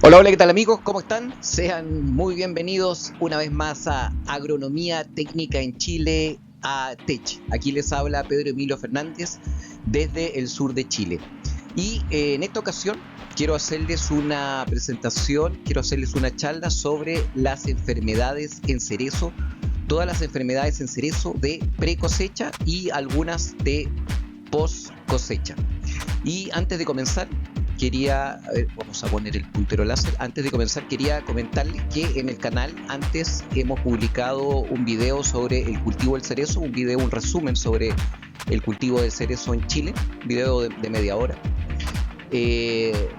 Hola, hola, ¿qué tal amigos? ¿Cómo están? Sean muy bienvenidos una vez más a Agronomía Técnica en Chile, a TECH. Aquí les habla Pedro Emilio Fernández desde el sur de Chile. Y en esta ocasión quiero hacerles una presentación, quiero hacerles una charla sobre las enfermedades en cerezo, todas las enfermedades en cerezo de pre-cosecha y algunas de post-cosecha. Y antes de comenzar, vamos a poner el puntero láser. Antes de comenzar, quería comentarles que en el canal antes hemos publicado un video sobre el cultivo del cerezo, un resumen sobre el cultivo del cerezo en Chile, un video de media hora.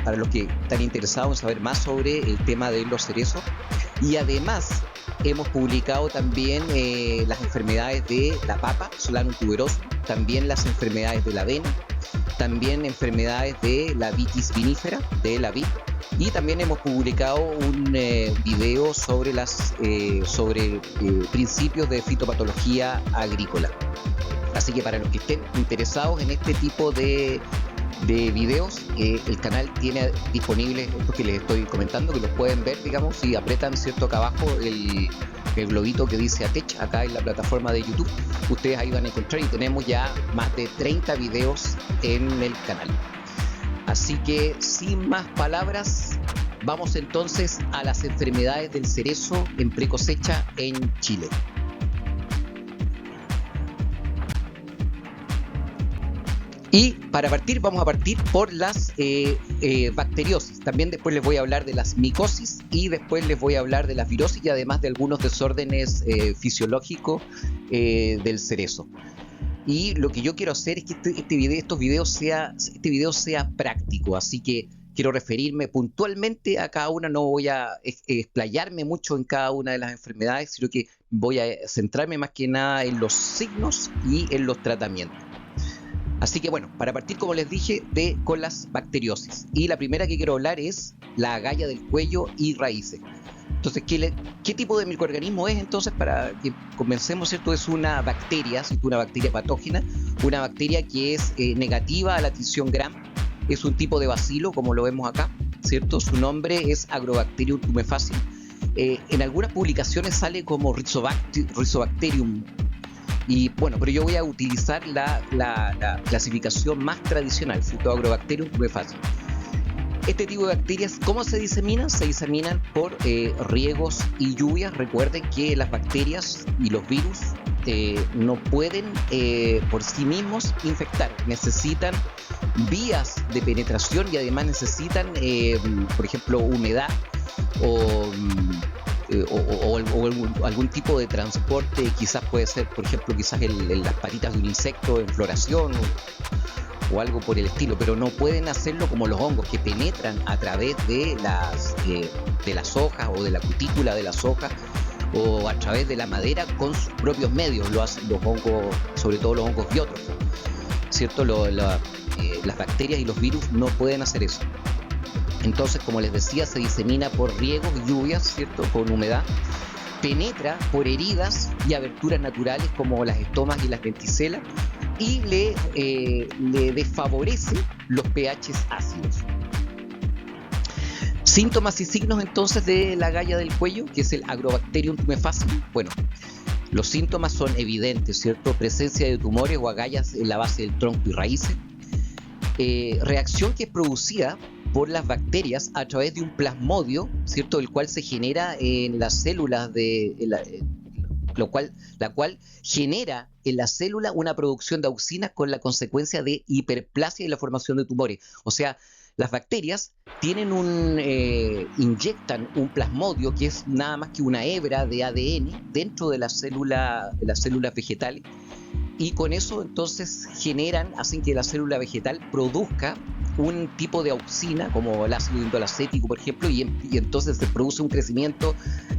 Para los que están interesados en saber más sobre el tema de los cerezos. Y además hemos publicado también las enfermedades de la papa, Solanum tuberosum, también las enfermedades de la avena, también enfermedades de la vitis vinífera, de la vid, y también hemos publicado un video sobre principios de fitopatología agrícola. Así que para los que estén interesados en este tipo de videos, el canal tiene disponibles estos que les estoy comentando, que los pueden ver, digamos, si apretan cierto acá abajo el globito que dice ATECH, acá en la plataforma de YouTube, ustedes ahí van a encontrar, y tenemos ya más de 30 videos en el canal. Así que sin más palabras, vamos entonces a las enfermedades del cerezo en precosecha en Chile. Y para partir, vamos a partir por las bacteriosis. También después les voy a hablar de las micosis y después les voy a hablar de las virosis y además de algunos desórdenes fisiológicos del cerezo. Y lo que yo quiero hacer es que este video sea práctico, así que quiero referirme puntualmente a cada una, no voy a explayarme mucho en cada una de las enfermedades, sino que voy a centrarme más que nada en los signos y en los tratamientos. Así que bueno, para partir, como les dije, con las bacteriosis. Y la primera que quiero hablar es la agalla del cuello y raíces. Entonces, ¿qué tipo de microorganismo es? Entonces, para que comencemos, ¿cierto? Es una bacteria, ¿cierto? Una bacteria patógena, una bacteria que es negativa a la adición Gram. Es un tipo de bacilo, como lo vemos acá, ¿cierto? Su nombre es Agrobacterium tumefacium. En algunas publicaciones sale como Rhizobacterium. Y bueno, pero yo voy a utilizar la clasificación más tradicional, ¿cierto? Agrobacterium tumefacium. Este tipo de bacterias, ¿cómo se diseminan? Se diseminan por riegos y lluvias. Recuerden que las bacterias y los virus no pueden por sí mismos infectar. Necesitan vías de penetración y además necesitan, por ejemplo, humedad o algún tipo de transporte. Quizás puede ser, por ejemplo, en las patitas de un insecto en floración o algo por el estilo, pero no pueden hacerlo como los hongos, que penetran a través de las hojas o de la cutícula de las hojas o a través de la madera con sus propios medios. Lo hacen los hongos, sobre todo los hongos biótrofos, ¿cierto? Las bacterias y los virus no pueden hacer eso. Entonces, como les decía, se disemina por riegos y lluvias, ¿cierto? Con humedad. Penetra por heridas y aberturas naturales como las estomas y las lenticelas y le desfavorece los pH ácidos. Síntomas y signos entonces de la agalla del cuello, que es el Agrobacterium tumefacium. Bueno, los síntomas son evidentes, ¿cierto? Presencia de tumores o agallas en la base del tronco y raíces. Reacción que es producida por las bacterias a través de un plasmodio, ¿cierto? El cual se genera en las células la cual genera en la célula una producción de auxinas con la consecuencia de hiperplasia y la formación de tumores. O sea, las bacterias inyectan un plasmodio, que es nada más que una hebra de ADN dentro de las células vegetales, y con eso entonces hacen que la célula vegetal produzca un tipo de auxina, como el ácido indolacético, por ejemplo, y entonces se produce un crecimiento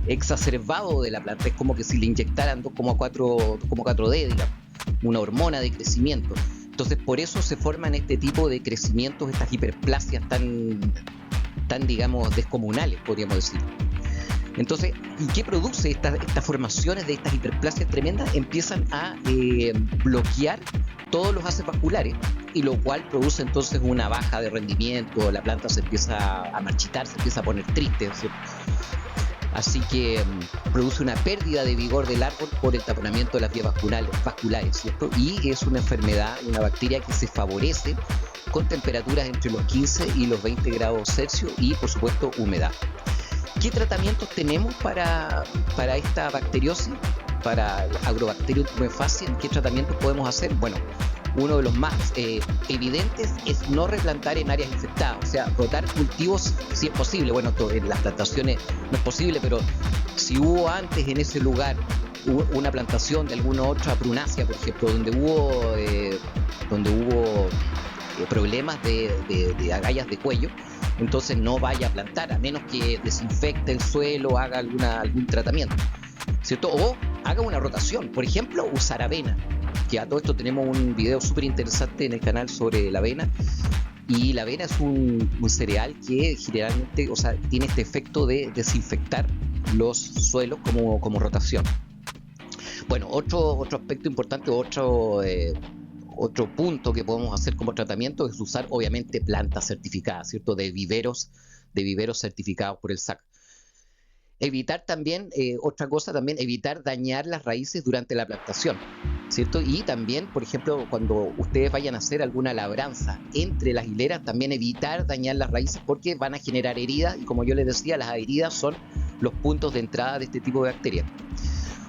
exacerbado de la planta. Es como que si le inyectaran 2,4D, digamos, una hormona de crecimiento. Entonces, por eso se forman este tipo de crecimientos, estas hiperplasias tan digamos, descomunales, podríamos decir. Entonces, ¿y qué produce estas formaciones de estas hiperplasias tremendas? Empiezan a bloquear todos los gases vasculares, y lo cual produce entonces una baja de rendimiento, la planta se empieza a marchitar, se empieza a poner triste, ¿cierto? Así que produce una pérdida de vigor del árbol por el taponamiento de las vías vasculares, ¿cierto? Y es una enfermedad, una bacteria que se favorece con temperaturas entre los 15 y los 20 grados Celsius y, por supuesto, humedad. ¿Qué tratamientos tenemos para esta bacteriosis? Para Agrobacterium tumefaciens, ¿qué tratamientos podemos hacer? Bueno, uno de los más evidentes es no replantar en áreas infectadas, o sea, rotar cultivos si es posible. Bueno, en las plantaciones no es posible, pero si hubo antes en ese lugar una plantación de alguna otra prunácea, por ejemplo, donde hubo problemas de agallas de cuello, entonces no vaya a plantar, a menos que desinfecte el suelo, haga algún tratamiento, ¿cierto? O haga una rotación, por ejemplo, usar avena, que a todo esto tenemos un video súper interesante en el canal sobre la avena, y la avena es un cereal que generalmente, o sea, tiene este efecto de desinfectar los suelos como rotación. Bueno, otro aspecto importante, otro punto que podemos hacer como tratamiento es usar obviamente plantas certificadas, ¿cierto? De viveros certificados por el SAC. Evitar también, otra cosa también, evitar dañar las raíces durante la plantación, ¿cierto? Y también, por ejemplo, cuando ustedes vayan a hacer alguna labranza entre las hileras, también evitar dañar las raíces porque van a generar heridas, y como yo les decía, las heridas son los puntos de entrada de este tipo de bacterias.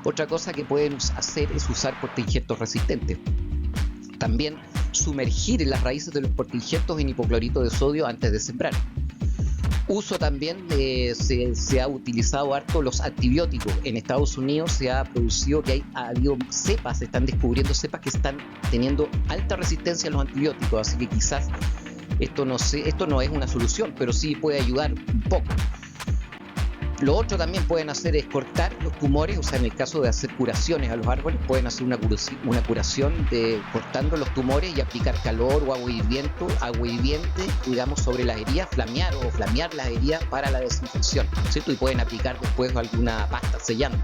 Otra cosa que pueden hacer es usar portainjertos resistentes. También sumergir las raíces de los portainjertos en hipoclorito de sodio antes de sembrar. Uso también, se ha utilizado harto los antibióticos. En Estados Unidos se ha producido que ha habido cepas, se están descubriendo cepas que están teniendo alta resistencia a los antibióticos, así que quizás esto no es una solución, pero sí puede ayudar un poco. Lo otro también pueden hacer es cortar los tumores, o sea, en el caso de hacer curaciones a los árboles, pueden hacer una curación cortando los tumores y aplicar calor o agua hirviente, digamos, sobre las heridas, flamear las heridas para la desinfección, ¿cierto? Y pueden aplicar después alguna pasta sellando.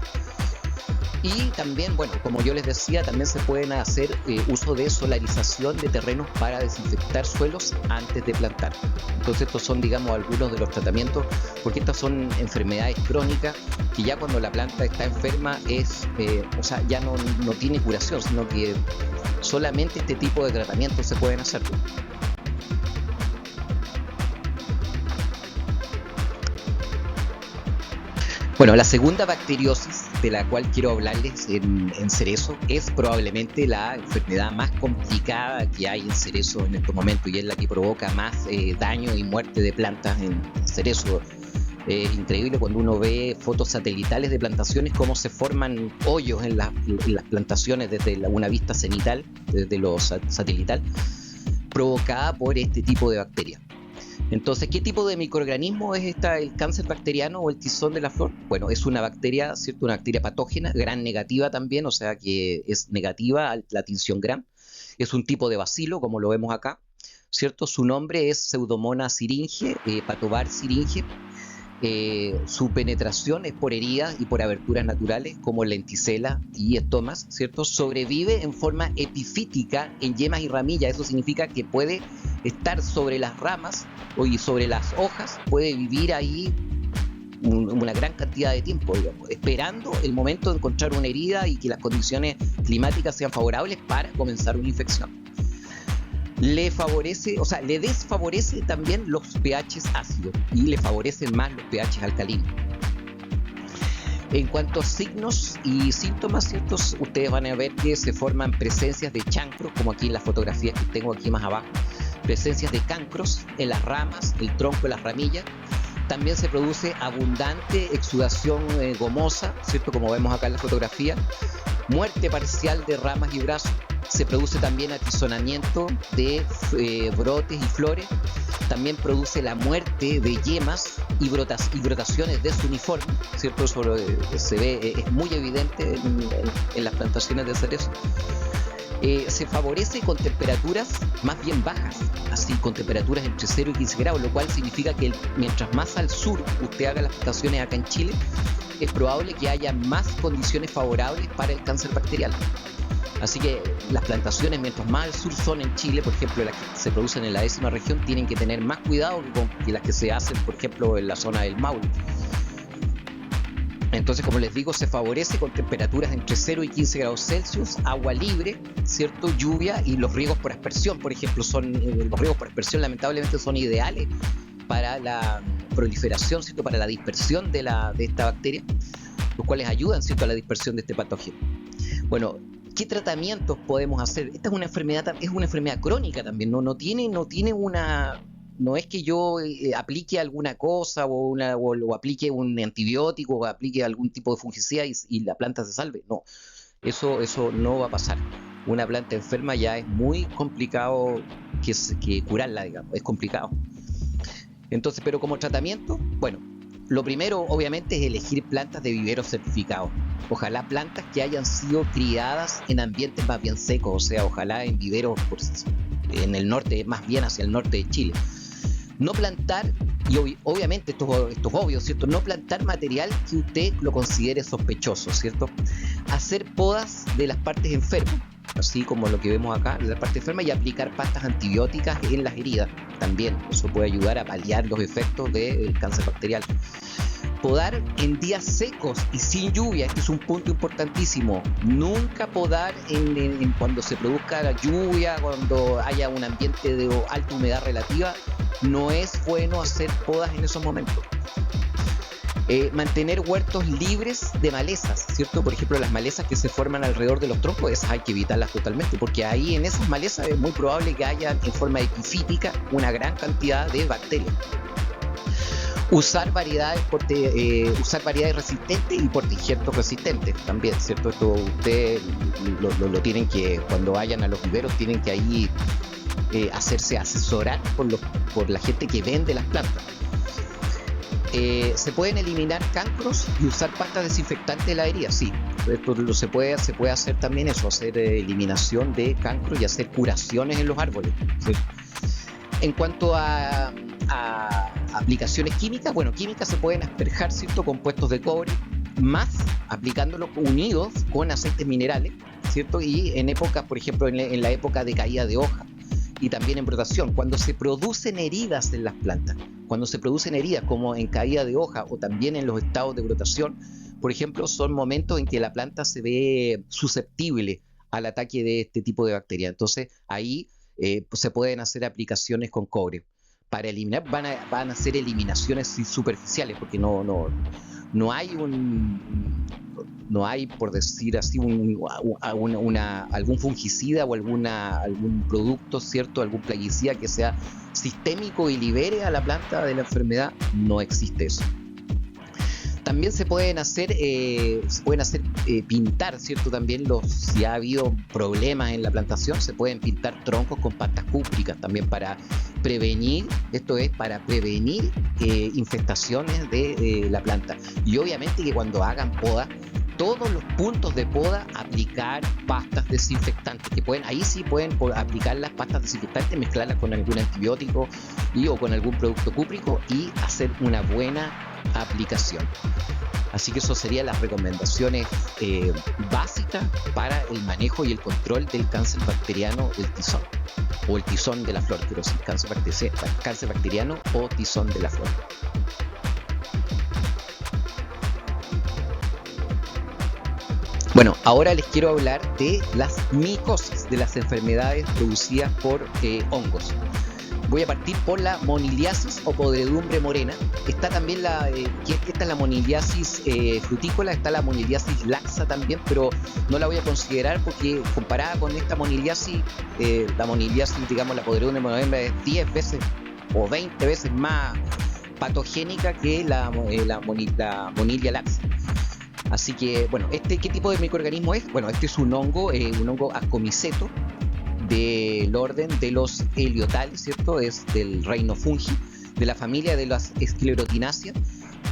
Y también, bueno, como yo les decía, también se pueden hacer uso de solarización de terrenos para desinfectar suelos antes de plantar. Entonces estos son, digamos, algunos de los tratamientos, porque estas son enfermedades crónicas que ya cuando la planta está enferma ya no tiene curación, sino que solamente este tipo de tratamientos se pueden hacer. Bueno, la segunda bacteriosis de la cual quiero hablarles en cerezo es probablemente la enfermedad más complicada que hay en cerezo en estos momentos, y es la que provoca más daño y muerte de plantas en cerezo. Es increíble cuando uno ve fotos satelitales de plantaciones, cómo se forman hoyos en las plantaciones desde una vista cenital, desde lo satelital, provocada por este tipo de bacterias. Entonces, ¿qué tipo de microorganismo es el cáncer bacteriano o el tizón de la flor? Bueno, es una bacteria, ¿cierto? Una bacteria patógena, gram negativa también, o sea que es negativa a la tinción gram. Es un tipo de bacilo, como lo vemos acá, ¿cierto? Su nombre es Pseudomonas syringae, Patovar syringae. Su penetración es por heridas y por aberturas naturales como lenticela y estomas, ¿cierto? Sobrevive en forma epifítica en yemas y ramillas. Eso significa que puede estar sobre las ramas y sobre las hojas, puede vivir ahí una gran cantidad de tiempo, digamos, esperando el momento de encontrar una herida y que las condiciones climáticas sean favorables para comenzar una infección. Le desfavorece también los pHs ácidos y le favorecen más los pHs alcalinos. En cuanto a signos y síntomas, ¿ciertos? Ustedes van a ver que se forman presencias de chancros, como aquí en las fotografías que tengo aquí más abajo, presencias de cancros en las ramas, el tronco, las ramillas. También se produce abundante exudación gomosa, ¿cierto? Como vemos acá en la fotografía. Muerte parcial de ramas y brazos. Se produce también atizonamiento de brotes y flores. También produce la muerte de yemas y brotaciones de su uniforme, ¿cierto? Eso se ve, es muy evidente en las plantaciones de cerezo. Se favorece con temperaturas más bien bajas, así con temperaturas entre 0 y 15 grados, lo cual significa que mientras más al sur usted haga las plantaciones acá en Chile, es probable que haya más condiciones favorables para el cáncer bacterial. Así que las plantaciones, mientras más al sur son en Chile, por ejemplo, las que se producen en la 10ª región, tienen que tener más cuidado que las que se hacen, por ejemplo, en la zona del Maule. Entonces, como les digo, se favorece con temperaturas entre 0 y 15 grados Celsius, agua libre, ¿cierto? Lluvia, y los riegos por aspersión, por ejemplo, los riegos por aspersión lamentablemente son ideales para la proliferación, ¿cierto? Para la dispersión de esta bacteria, los cuales ayudan, ¿cierto? A la dispersión de este patógeno. Bueno, ¿qué tratamientos podemos hacer? Esta es una enfermedad crónica también, no tiene una... No es que yo aplique alguna cosa o aplique un antibiótico o aplique algún tipo de fungicida y la planta se salve. No, eso no va a pasar. Una planta enferma ya es muy complicado que curarla, digamos, es complicado. Entonces, pero como tratamiento, bueno, lo primero obviamente es elegir plantas de viveros certificados. Ojalá plantas que hayan sido criadas en ambientes más bien secos, o sea, ojalá en viveros en el norte, más bien hacia el norte de Chile. No plantar, y obviamente esto es obvio, ¿cierto? No plantar material que usted lo considere sospechoso, ¿cierto? Hacer podas de las partes enfermas, así como lo que vemos acá, de la parte enferma, y aplicar pastas antibióticas en las heridas. También eso puede ayudar a paliar los efectos del cáncer bacterial. Podar en días secos y sin lluvia, este es un punto importantísimo. Nunca podar cuando se produzca la lluvia, cuando haya un ambiente de alta humedad relativa. No es bueno hacer podas en esos momentos. Mantener huertos libres de malezas, ¿cierto? Por ejemplo, las malezas que se forman alrededor de los troncos, esas hay que evitarlas totalmente, porque ahí en esas malezas es muy probable que haya en forma epifítica una gran cantidad de bacterias. Usar variedades resistentes y portainjertos resistentes también, ¿cierto? Esto ustedes lo tienen que, cuando vayan a los viveros, tienen que ahí hacerse asesorar por la gente que vende las plantas. Se pueden eliminar cancros y usar pastas desinfectantes de la herida, sí. Esto se puede hacer también eso, hacer eliminación de cancros y hacer curaciones en los árboles, ¿sí? En cuanto a aplicaciones químicas, bueno, químicas se pueden asperjar, ¿cierto? Compuestos de cobre, más aplicándolos unidos con aceites minerales, ¿cierto? Y en épocas, por ejemplo, en la época de caída de hoja y también en brotación, cuando se producen heridas en las plantas, cuando se producen heridas como en caída de hoja o también en los estados de brotación, por ejemplo, son momentos en que la planta se ve susceptible al ataque de este tipo de bacterias. Entonces, ahí pues se pueden hacer aplicaciones con cobre. Para eliminar, van a ser eliminaciones superficiales, porque no hay, por decir así, algún fungicida o algún producto, ¿cierto? Algún plaguicida que sea sistémico y libere a la planta de la enfermedad. No existe eso. También se pueden hacer pintar, ¿cierto? También si ha habido problemas en la plantación, se pueden pintar troncos con pastas cúpricas también para prevenir, infestaciones de la planta. Y obviamente que cuando hagan poda, todos los puntos de poda aplicar pastas desinfectantes, ahí sí pueden aplicar las pastas desinfectantes, mezclarlas con algún antibiótico o con algún producto cúprico y hacer una buena aplicación. Así que eso serían las recomendaciones básicas para el manejo y el control del cáncer bacteriano del tizón, o el tizón de la flor, pero sí, cáncer bacteriano o tizón de la flor. Bueno, ahora les quiero hablar de las micosis, de las enfermedades producidas por hongos. Voy a partir por la moniliasis o podredumbre morena. Está también esta es la moniliasis frutícola, está la moniliasis laxa también, pero no la voy a considerar porque comparada con esta moniliasis, digamos, la podredumbre morena es 10 veces o 20 veces más patogénica que la monilia laxa. Así que, bueno, ¿qué tipo de microorganismo es? Bueno, este es un hongo ascomiceto del orden de los heliotales, ¿cierto? Es del reino fungi, de la familia de las esclerotináceas,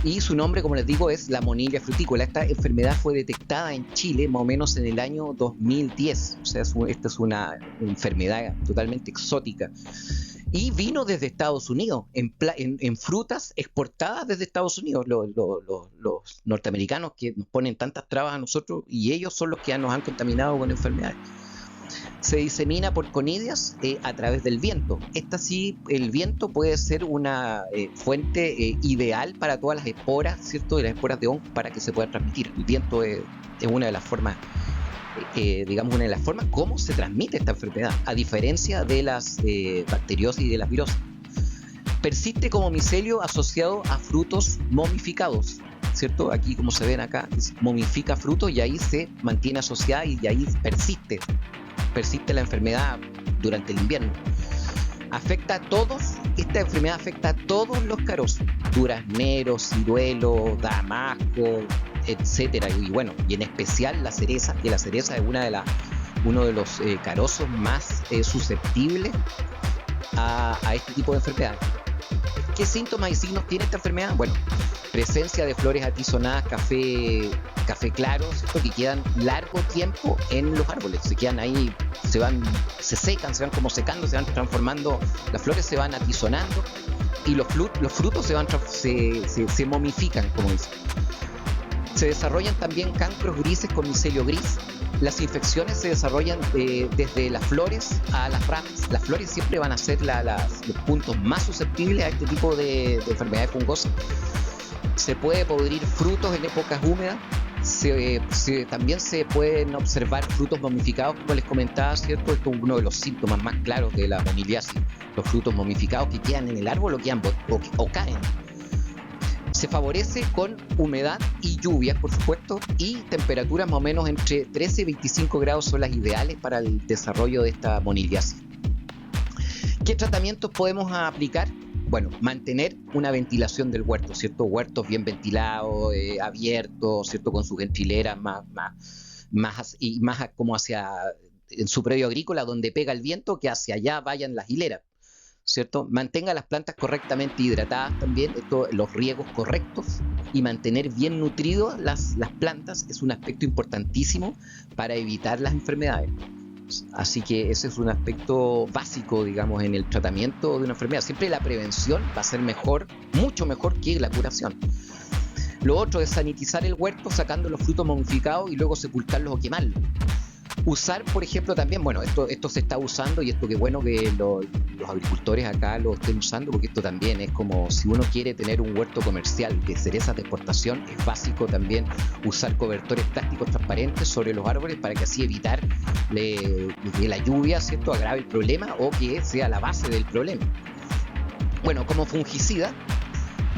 y su nombre, como les digo, es la monilia frutícola. Esta enfermedad fue detectada en Chile más o menos en el año 2010, o sea, esta es una enfermedad totalmente exótica. Y vino desde Estados Unidos, en frutas exportadas desde Estados Unidos. Los norteamericanos que nos ponen tantas trabas a nosotros, y ellos son los que nos han contaminado con enfermedades. Se disemina por conidias a través del viento. Esta sí, el viento puede ser una fuente ideal para todas las esporas, ¿cierto? De las esporas de hongo para que se pueda transmitir. El viento es una de las formas, digamos, una de las formas cómo se transmite esta enfermedad, a diferencia de las bacteriosis y de las virosis. Persiste como micelio asociado a frutos momificados, ¿cierto? Aquí, como se ven acá, momifica frutos y ahí se mantiene asociada y ahí persiste la enfermedad durante el invierno. Esta enfermedad afecta a todos los carosos, duraznero, ciruelo, damasco, etcétera. Y bueno, y en especial la cereza, que la cereza es uno de los carosos más susceptibles a este tipo de enfermedades. ¿Qué síntomas y signos tiene esta enfermedad? Bueno, presencia de flores atizonadas, café claro, ¿cierto? Que quedan largo tiempo en los árboles, se quedan ahí, se secan, se van como secando, se van transformando, las flores se van atizonando y los frutos se momifican, como dicen. Se desarrollan también cancros grises con micelio gris. Las infecciones se desarrollan desde las flores a las ramas. Las flores siempre van a ser los puntos más susceptibles a este tipo de enfermedades fungosas. Se puede podrir frutos en épocas húmedas. También se pueden observar frutos momificados, como les comentaba, ¿cierto? Esto es uno de los síntomas más claros de la moniliasis. Los frutos momificados que quedan en el árbol o caen. Se favorece con humedad y lluvias, por supuesto, y temperaturas más o menos entre 13 y 25 grados son las ideales para el desarrollo de esta moniliasis. ¿Qué tratamientos podemos aplicar? Bueno, mantener una ventilación del huerto, ¿cierto? Huertos bien ventilados, abiertos, ¿cierto? Con sus ventileras más como hacia en su predio agrícola, donde pega el viento, que hacia allá vayan las hileras, ¿cierto? Mantenga las plantas correctamente hidratadas también, los riegos correctos, y mantener bien nutridas las plantas es un aspecto importantísimo para evitar las enfermedades. Así que ese es un aspecto básico, digamos, en el tratamiento de una enfermedad. Siempre la prevención va a ser mejor, mucho mejor que la curación. Lo otro es sanitizar el huerto sacando los frutos momificados y luego sepultarlos o quemarlos. Usar, por ejemplo, también, bueno, esto se está usando y esto qué bueno que los agricultores acá lo estén usando, porque esto también es como si uno quiere tener un huerto comercial de cerezas de exportación, es básico también usar cobertores plásticos transparentes sobre los árboles para que así evitar que la lluvia, ¿cierto?, agrave el problema o que sea la base del problema. Bueno, como fungicida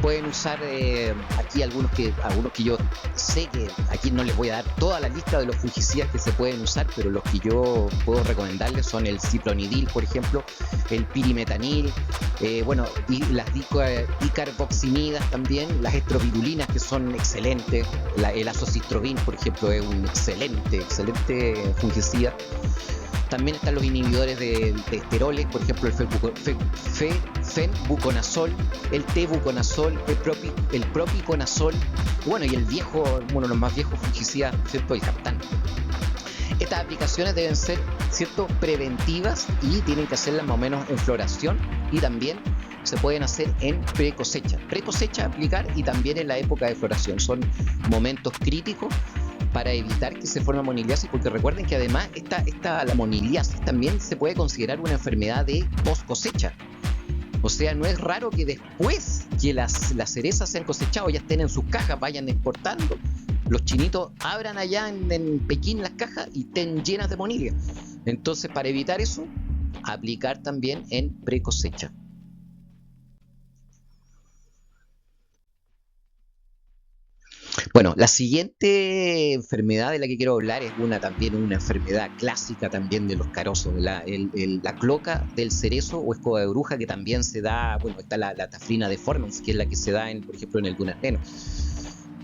pueden usar aquí algunos que yo sé que aquí no les voy a dar toda la lista de los fungicidas que se pueden usar, pero los que yo puedo recomendarles son el cipronidil, por ejemplo, el pirimetanil, y las dicarboximidas también, las estrobirulinas, que son excelentes, el azocistrobin, por ejemplo, es un excelente fungicida. También están los inhibidores de esteroles, por ejemplo, el fenbuconazol, el tebuconazol, el propiconazol, bueno, y uno de los más viejos fungicidas, ¿cierto?, el captán. Estas aplicaciones deben ser, ¿cierto?, preventivas y tienen que hacerlas más o menos en floración, y también se pueden hacer en precosecha aplicar, y también en la época de floración. Son momentos críticos para evitar que se forme moniliasis, porque recuerden que además la moniliasis también se puede considerar una enfermedad de post cosecha. O sea, no es raro que después que las cerezas sean cosechadas, ya estén en sus cajas, vayan exportando, los chinitos abran allá en Pekín las cajas y estén llenas de monilia. Entonces, para evitar eso, aplicar también en precosecha. Bueno, la siguiente enfermedad de la que quiero hablar es una enfermedad clásica también de los carosos, la cloaca del cerezo o escoba de bruja, que también se da, bueno, está la Taphrina deformans, que es la que se da, por ejemplo, en el durazno.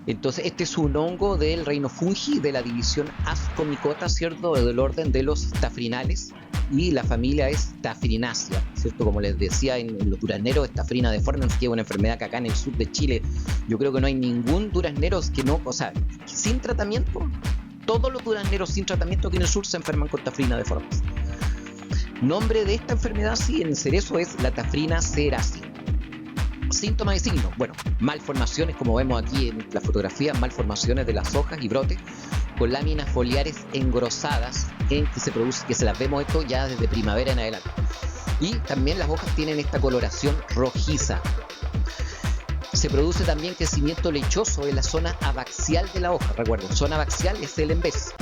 Entonces, este es un hongo del reino fungi de la división Ascomycota, ¿cierto?, del orden de los tafrinales, y la familia es Tafrinaceae, ¿cierto? Como les decía, en los durazneros es Taphrina deformans, que es una enfermedad que acá en el sur de Chile yo creo que no hay ningún duraznero que no, o sea, sin tratamiento, todos los durazneros sin tratamiento aquí en el sur se enferman con Taphrina deformans. Nombre de esta enfermedad, sí, en el cerezo es la Taphrina ceracea. Síntomas y signos, bueno, malformaciones, como vemos aquí en la fotografía, malformaciones de las hojas y brotes, con láminas foliares engrosadas, en que se produce, que se las vemos esto ya desde primavera en adelante. Y también las hojas tienen esta coloración rojiza. Se produce también crecimiento lechoso en la zona abaxial de la hoja. Recuerden, zona abaxial es el embés.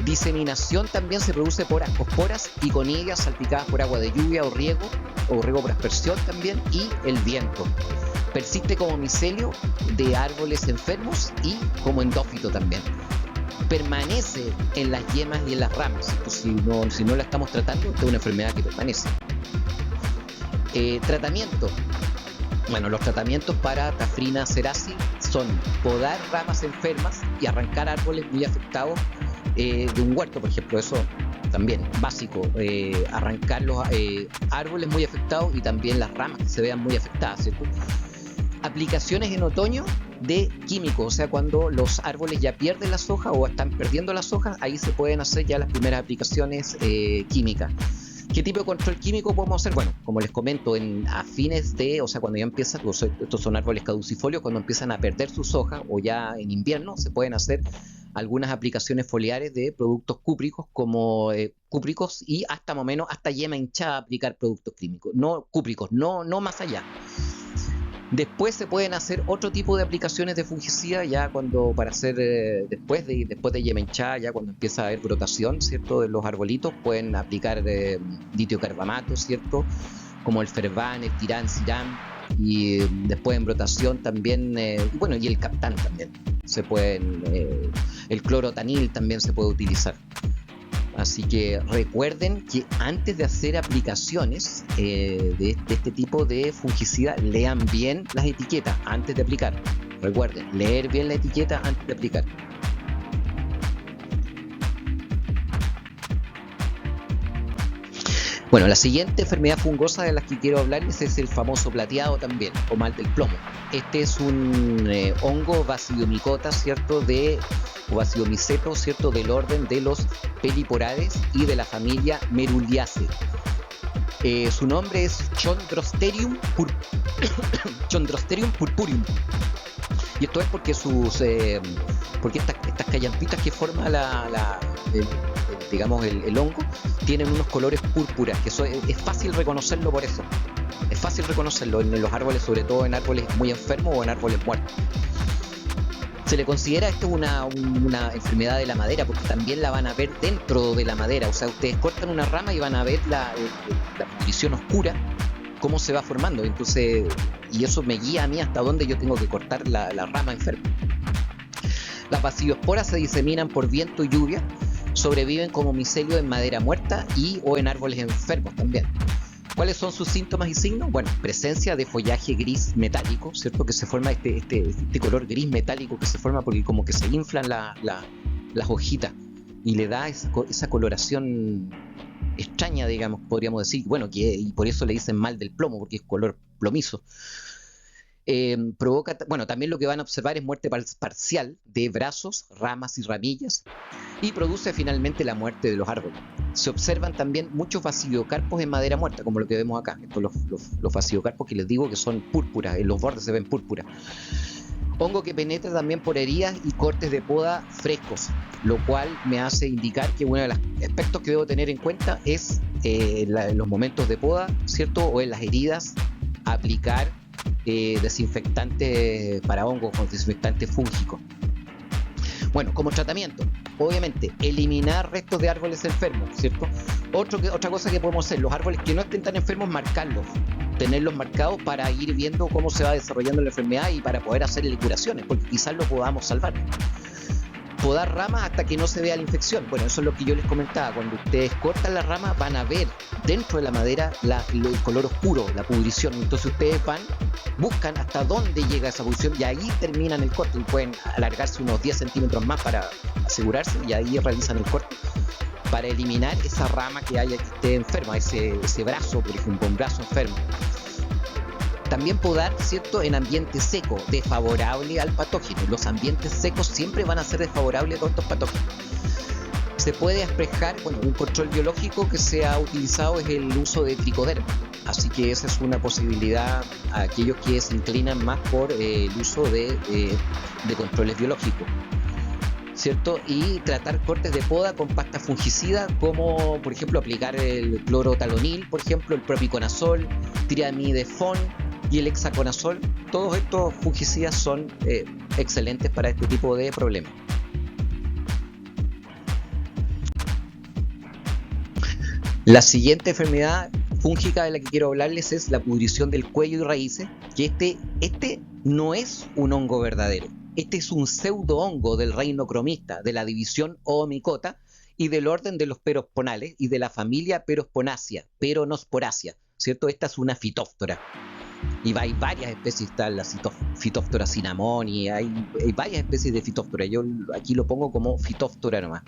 Diseminación también se produce por ascosporas y conillas salpicadas por agua de lluvia o riego por aspersión también, y el viento. Persiste como micelio de árboles enfermos y como endófito también. Permanece en las yemas y en las ramas. Pues si no la estamos tratando, esta es una enfermedad que permanece. Tratamiento. Bueno, los tratamientos para Tafrina cerasi son podar ramas enfermas y arrancar árboles muy afectados de un huerto, por ejemplo. Eso también básico, arrancar los árboles muy afectados y también las ramas que se vean muy afectadas, ¿cierto? Aplicaciones en otoño de químicos, o sea, cuando los árboles ya pierden las hojas o están perdiendo las hojas, ahí se pueden hacer ya las primeras aplicaciones químicas. ¿Qué tipo de control químico podemos hacer? Bueno, como les comento, a fines de, o sea, cuando ya empiezan, estos son árboles caducifolios, cuando empiezan a perder sus hojas o ya en invierno, se pueden hacer algunas aplicaciones foliares de productos cúpricos, como cúpricos, y hasta más o menos hasta yema hinchada aplicar productos químicos, no cúpricos, no más allá. Después se pueden hacer otro tipo de aplicaciones de fungicida ya cuando para hacer después de yema hinchada, ya cuando empieza a haber brotación, ¿cierto?, de los arbolitos, pueden aplicar ditiocarbamato, ¿cierto?, como el Fervan, el Tirán, Ciram, y después en brotación también, bueno, y el Captán también se pueden, el clorotanil también se puede utilizar. Así que recuerden que antes de hacer aplicaciones de este tipo de fungicida, lean bien las etiquetas antes de aplicar. Recuerden, leer bien la etiqueta antes de aplicar. Bueno, la siguiente enfermedad fungosa de las que quiero hablarles es el famoso plateado también, o mal del plomo. Este es un hongo Basidiomycota, ¿cierto?, o Basidiomyceto, ¿cierto?, del orden de los Peliporades y de la familia Meruliaceae. Su nombre es Chondrosterium purpureum. Y esto es porque porque estas callampitas que forma el hongo tienen unos colores púrpuras, que eso es fácil reconocerlo por eso. Es fácil reconocerlo en los árboles, sobre todo en árboles muy enfermos o en árboles muertos. Se le considera esto una enfermedad de la madera, porque también la van a ver dentro de la madera. O sea, ustedes cortan una rama y van a ver la pudrición oscura, cómo se va formando. Entonces, y eso me guía a mí hasta dónde yo tengo que cortar la rama enferma. Las basidiosporas se diseminan por viento y lluvia, sobreviven como micelio en madera muerta o en árboles enfermos también. ¿Cuáles son sus síntomas y signos? Bueno, presencia de follaje gris metálico, ¿cierto?, que se forma este color gris metálico que se forma porque como que se inflan las hojitas y le da esa coloración extraña, digamos, podríamos decir. Bueno, y por eso le dicen mal del plomo, porque es color plomizo. Provoca, bueno, también lo que van a observar es muerte parcial de brazos, ramas y ramillas, y produce finalmente la muerte de los árboles. Se observan también muchos basidiocarpos en madera muerta, como lo que vemos acá. Estos los basidiocarpos que les digo que son púrpuras, en los bordes se ven púrpuras. Hongo que penetra también por heridas y cortes de poda frescos, lo cual me hace indicar que uno de los aspectos que debo tener en cuenta es en los momentos de poda, ¿cierto?, o en las heridas, aplicar desinfectante para hongos o desinfectante fúngico. Bueno, como tratamiento, obviamente, eliminar restos de árboles enfermos, ¿cierto? Otra cosa que podemos hacer, los árboles que no estén tan enfermos, marcarlos, tenerlos marcados para ir viendo cómo se va desarrollando la enfermedad y para poder hacerle curaciones, porque quizás lo podamos salvar. Podar ramas hasta que no se vea la infección. Bueno, eso es lo que yo les comentaba. Cuando ustedes cortan la rama, van a ver dentro de la madera el color oscuro, la pudrición. Entonces ustedes buscan hasta dónde llega esa pudrición y ahí terminan el corte. Y pueden alargarse unos 10 centímetros más para asegurarse, y ahí realizan el corte para eliminar esa rama que haya que esté enferma, ese brazo, por ejemplo, un brazo enfermo. También podar, ¿cierto?, en ambiente seco, desfavorable al patógeno. Los ambientes secos siempre van a ser desfavorables a todos estos patógenos. Se puede espejar, bueno, un control biológico que se ha utilizado es el uso de tricoderma. Así que esa es una posibilidad a aquellos que se inclinan más por el uso de controles biológicos. ¿cierto? Y tratar cortes de poda con pasta fungicida, como por ejemplo aplicar el clorotalonil, por ejemplo, el propiconazol, triamidefón y el hexaconazol. Todos estos fungicidas son excelentes para este tipo de problemas. La siguiente enfermedad fúngica de la que quiero hablarles es la pudrición del cuello y raíces, que este no es un hongo verdadero. Este es un pseudo-hongo del reino cromista, de la división Oomycota y del orden de los peroponales y de la familia Perospanaceae, Peronosporaceae, ¿cierto? Esta es una fitóftora. Y hay varias especies, está la fitóftora cinnamon y hay varias especies de fitóftora. Yo aquí lo pongo como fitóftora nomás.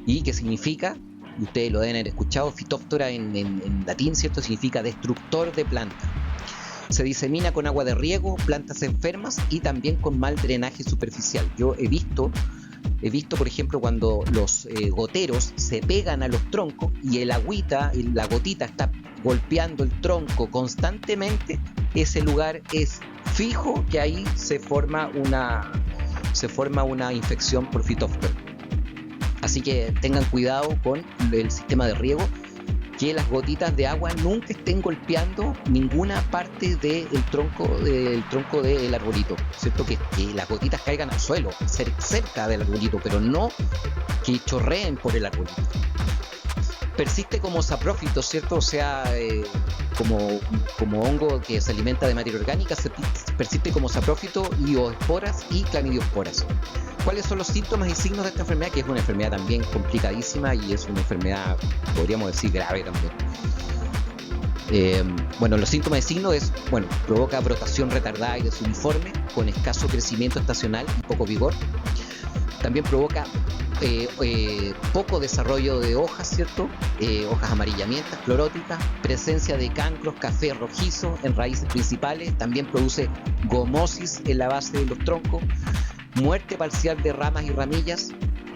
¿Y qué significa? Ustedes lo deben haber escuchado, fitóftora en latín, ¿cierto? Significa destructor de plantas. Se disemina con agua de riego, plantas enfermas y también con mal drenaje superficial. Yo he visto, por ejemplo, cuando los goteros se pegan a los troncos y la gotita está golpeando el tronco constantemente, ese lugar es fijo que ahí se forma una infección por fitóftora. Así que tengan cuidado con el sistema de riego, que las gotitas de agua nunca estén golpeando ninguna parte del tronco del arbolito, ¿cierto? Que las gotitas caigan al suelo, cerca del arbolito, pero no que chorreen por el arbolito. Persiste como saprófito, ¿cierto? O sea, como hongo que se alimenta de materia orgánica, persiste como saprófito, ioesporas y clamidiosporas. ¿Cuáles son los síntomas y signos de esta enfermedad? Que es una enfermedad también complicadísima y es una enfermedad, podríamos decir, grave también. Los síntomas y signos provoca brotación retardada y desuniforme, con escaso crecimiento estacional y poco vigor. También provoca poco desarrollo de hojas, ¿cierto? Hojas amarillamientas, cloróticas, presencia de cancros, café rojizo en raíces principales, también produce gomosis en la base de los troncos, muerte parcial de ramas y ramillas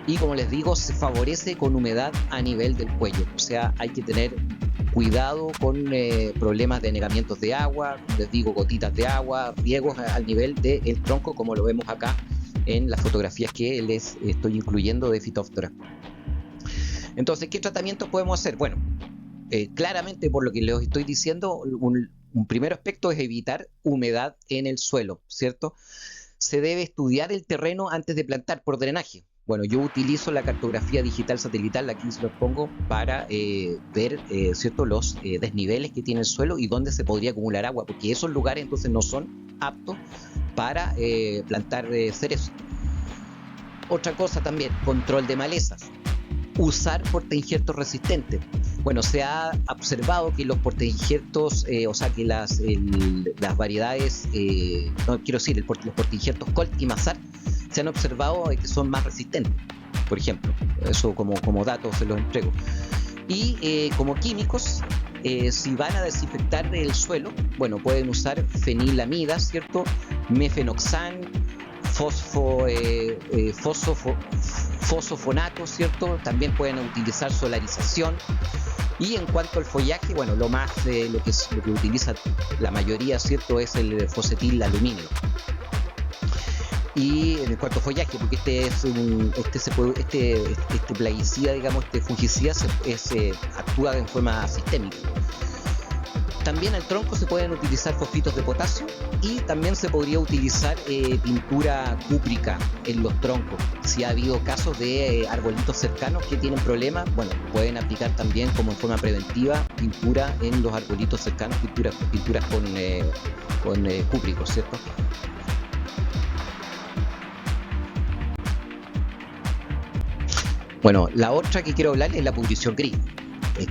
y, como les digo, se favorece con humedad a nivel del cuello. O sea, hay que tener cuidado con problemas de anegamientos de agua, les digo, gotitas de agua, riegos al nivel del tronco, como lo vemos acá en las fotografías que les estoy incluyendo de fitóftora. Entonces, ¿qué tratamientos podemos hacer? Bueno, claramente por lo que les estoy diciendo, un primer aspecto es evitar humedad en el suelo, ¿cierto? Se debe estudiar el terreno antes de plantar por drenaje. Bueno, yo utilizo la cartografía digital satelital, aquí se los pongo, para ver ¿cierto? Los desniveles que tiene el suelo y dónde se podría acumular agua, porque esos lugares entonces no son aptos para plantar cerezos. Otra cosa también, control de malezas. Usar portainjertos resistentes. Bueno, se ha observado que los portainjertos, que las variedades, los portainjertos Colt y Mazar, se han observado que son más resistentes, por ejemplo. Eso como datos se los entrego. Y como químicos, si van a desinfectar el suelo, bueno, pueden usar fenilamida, ¿cierto? Mefenoxam, fosfonato, ¿cierto? También pueden utilizar solarización. Y en cuanto al follaje, bueno, lo que utiliza la mayoría, ¿cierto? Es el fosfetil aluminio. Y en cuanto a follaje, porque este plaguicida, digamos, este fungicida actúa en forma sistémica. También al tronco se pueden utilizar fosfitos de potasio y también se podría utilizar pintura cúprica en los troncos. Si ha habido casos de arbolitos cercanos que tienen problemas, bueno, pueden aplicar también como en forma preventiva pintura en los arbolitos cercanos, pinturas con cúpricos, ¿cierto? Bueno, la otra que quiero hablar es la pudrición gris,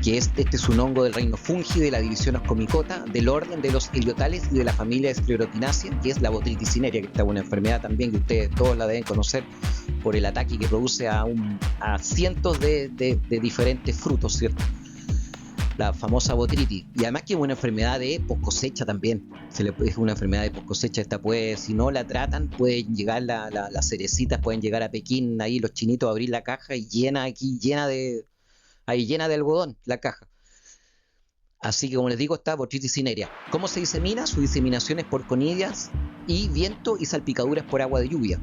que este es un hongo del reino fungi de la división Ascomycota, del orden de los heliotales y de la familia Sclerotinaceae, que es la botrytis cinerea, que está una enfermedad también que ustedes todos la deben conocer por el ataque que produce a cientos de diferentes frutos, ¿cierto? La famosa botrytis, y además que es una enfermedad de post cosecha también, es una enfermedad de post cosecha. Esta si no la tratan, pueden llegar las cerecitas, pueden llegar a Pekín, ahí los chinitos a abrir la caja y llena de algodón la caja. Así que, como les digo, está botrytis cinerea. ¿Cómo se disemina? Su diseminación es por conidias y viento y salpicaduras por agua de lluvia.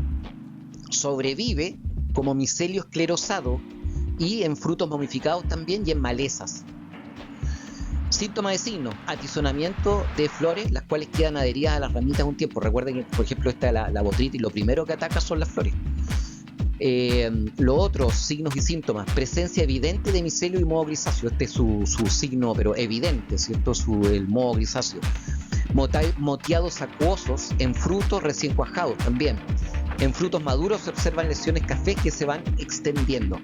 Sobrevive como micelio esclerosado y en frutos momificados también y en malezas. Síntomas de signo: atizonamiento de flores, las cuales quedan adheridas a las ramitas un tiempo. Recuerden que, por ejemplo, esta la botritis, lo primero que ataca son las flores. Los otros signos y síntomas: presencia evidente de micelio y moho grisáceo. Este es su signo, pero evidente, ¿cierto? El moho grisáceo. Moteados acuosos en frutos recién cuajados también. En frutos maduros se observan lesiones cafés que se van extendiendo.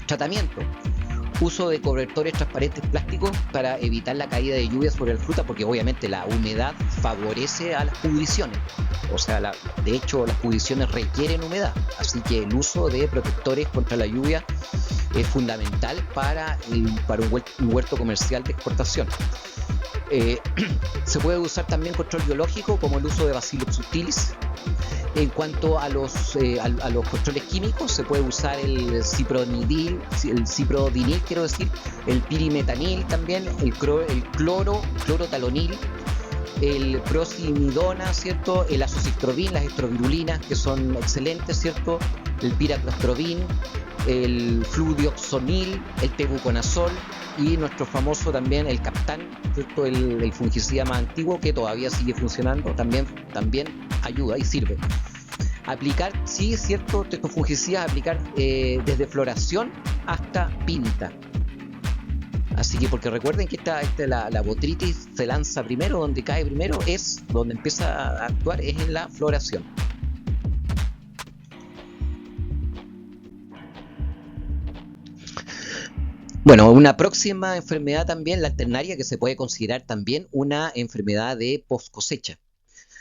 Tratamiento: uso de cobertores transparentes plásticos para evitar la caída de lluvia sobre la fruta, porque obviamente la humedad favorece a las pudriciones. O sea, de hecho las pudriciones requieren humedad, así que el uso de protectores contra la lluvia es fundamental para un huerto comercial de exportación. Se puede usar también control biológico, como el uso de Bacillus subtilis. En cuanto a los controles químicos, se puede usar el ciprodinil, el pirimetanil también, el clorotalonil, el prosimidona, ¿cierto? El azociclovir, las estrovirulinas, que son excelentes, ¿cierto? El piraclostrobin, el fludioxonil, el tebuconazol y nuestro famoso también el Captan, ¿cierto? El fungicida más antiguo que todavía sigue funcionando, también ayuda y sirve. Aplicar, sí es cierto, estos fungicidas aplicar desde floración hasta pinta. Así que, porque recuerden que la botritis se lanza primero, donde cae primero es donde empieza a actuar, es en la floración. Bueno, una próxima enfermedad también, la alternaria, que se puede considerar también una enfermedad de post cosecha.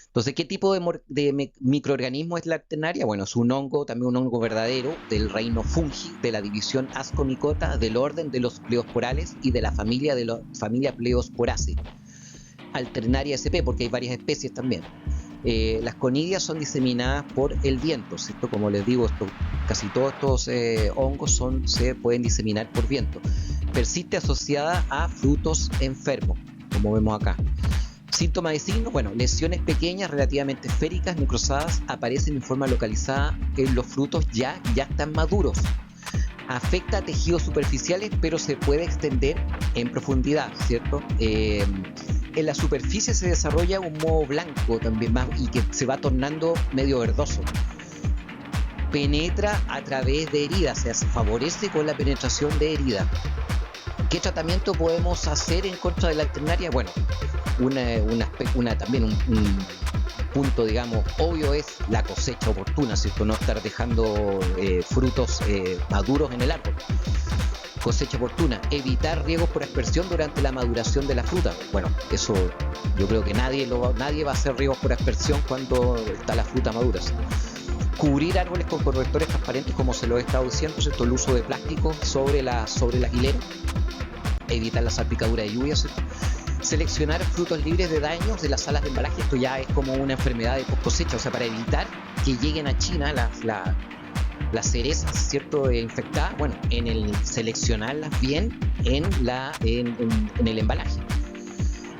Entonces, ¿qué tipo de microorganismo es la alternaria? Bueno, es un hongo, también un hongo verdadero, del reino fungi, de la división Ascomycota, del orden de los pleosporales y de la familia Pleosporaceae. Alternaria sp, porque hay varias especies también. Las conidias son diseminadas por el viento, ¿cierto? Como les digo, casi todos estos hongos se pueden diseminar por viento. Persiste asociada a frutos enfermos, como vemos acá. Síntomas de signo: bueno, lesiones pequeñas, relativamente esféricas, necrosadas, aparecen en forma localizada en los frutos ya están maduros. Afecta a tejidos superficiales, pero se puede extender en profundidad, ¿cierto? En la superficie se desarrolla un moho blanco también más y que se va tornando medio verdoso. Penetra a través de heridas, o sea, se favorece con la penetración de heridas. ¿Qué tratamiento podemos hacer en contra de la alternaria? Bueno, también un punto, digamos, obvio es la cosecha oportuna, ¿cierto? No estar dejando frutos maduros en el árbol. Cosecha oportuna: evitar riegos por aspersión durante la maduración de la fruta. Bueno, eso yo creo que nadie va a hacer riegos por aspersión cuando está la fruta madura, ¿sí? Cubrir árboles con cobertores transparentes, como se lo he estado diciendo, ¿cierto? El uso de plástico sobre las hileras. Evitar la salpicadura de lluvia, ¿cierto? Seleccionar frutos libres de daños de las salas de embalaje. Esto ya es como una enfermedad de post cosecha, o sea, para evitar que lleguen a China las cerezas, ¿cierto? Infectadas. Bueno, seleccionarlas bien en el embalaje.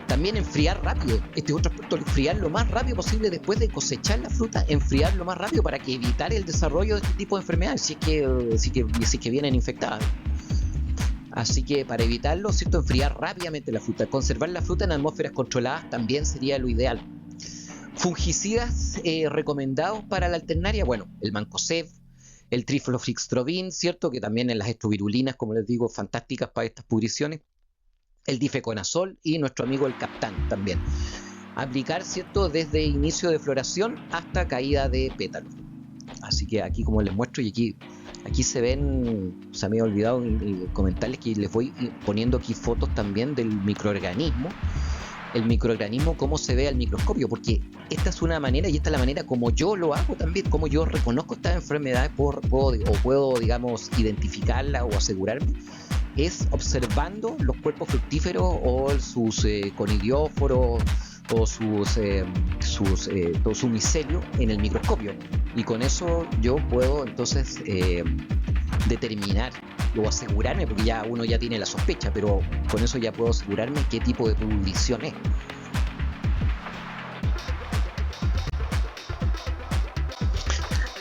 También enfriar rápido. Este es otro aspecto: enfriar lo más rápido posible después de cosechar la fruta, enfriar lo más rápido para que evitar el desarrollo de este tipo de enfermedades, si es que vienen infectadas. Así que para evitarlo, ¿cierto? Enfriar rápidamente la fruta. Conservar la fruta en atmósferas controladas también sería lo ideal. Fungicidas recomendados para la alternaria: bueno, el mancozeb, el trifloxystrobin, ¿cierto? Que también en las estrovirulinas, como les digo, fantásticas para estas pudriciones. El difeconazol y nuestro amigo el Captan también. Aplicar, ¿cierto? Desde inicio de floración hasta caída de pétalos. Así que aquí, como les muestro, y aquí se ven, se me ha olvidado comentarles que les voy poniendo aquí fotos también del microorganismo. El microorganismo, cómo se ve al microscopio, porque esta es una manera, y esta es la manera como yo lo hago también, como yo reconozco estas enfermedades, puedo, digamos, identificarlas o asegurarme, es observando los cuerpos fructíferos o sus conidióforos o su micelio en el microscopio, y con eso yo puedo entonces determinar o asegurarme, porque ya uno ya tiene la sospecha, pero con eso ya puedo asegurarme qué tipo de pudrición es.